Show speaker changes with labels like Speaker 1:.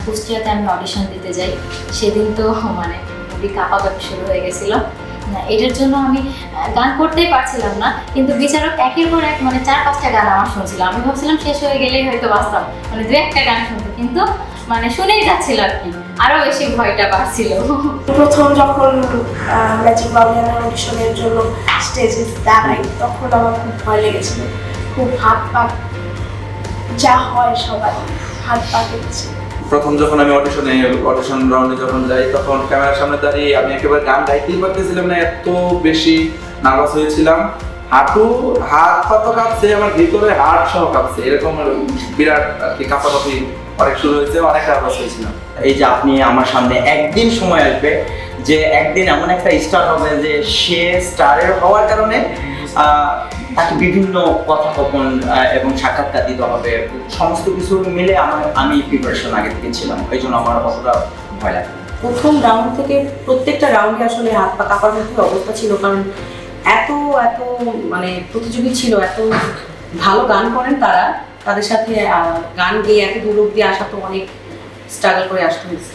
Speaker 1: কুষ্টিয়াতে আমি অডিশন দিতে যাই, সেদিন তো মানে খুবই কাঁপাকাঁপি শুরু হয়ে গেছিলো। না, এটার জন্য আমি গান করতেই পারছিলাম না, কিন্তু বিচারক একের পর এক মানে 4-5টা গান আমার শুনছিল। আমি ভাবছিলাম শেষ হয়ে গেলেই হয়তো বাঁচতাম, মানে 2-1টা গান শুনতো, কিন্তু মানে শুনেই যাচ্ছিল আর কি, আরও বেশি ভয়টা বাড়ছিল।
Speaker 2: প্রথম যখন ম্যাজিক বাংলার অডিশনের জন্য স্টেজে দাঁড়াই, তখন আমার খুব ভয় লেগেছিল। খুব হাত পা যা হয় সবাই হাত পা কেটেছে।
Speaker 3: প্রথম যখন আমি অডিশন রাউন্ডে যখন যাই, তখন ক্যামেরার সামনে দাঁড়িয়ে আমি একেবারে গান গাইতেই পারতেছিলাম না, এত বেশি নার্ভাস হয়েছিলাম। হাত পা তো কাঁপছে, আমার ভিতরে হার্ট সহ কাঁপছে, এরকম বিরাট আর কি কাঁপাকাঁপি অনেক শুরু হয়েছে, অনেক নার্ভাস হয়েছিলাম।
Speaker 4: এই যে আপনি আমার সামনে একদিন সময় আসবে যে একদিন এমন একটা স্টার হবে যে সে স্টারের হওয়ার কারণে তাকে বিভিন্ন কথোপকথন এবং সাক্ষাৎকার দিতে হবে, সমস্ত কিছু মিলে আমি প্রিপারেশন আগে থেকে ছিলাম, এই জন্য আমার অতটা ভয় লাগে।
Speaker 5: প্রথম রাউন্ড থেকে প্রত্যেকটা রাউন্ডে আসলে হাত পা কাঁপার মতো অবস্থা ছিল, কারণ এত মানে প্রতিযোগী ছিল, এত ভালো গান করেন তারা, তাদের সাথে গান গেয়ে এত দূর অব্দি আসা তো অনেক স্ট্রাগল করে আসতে হয়েছে।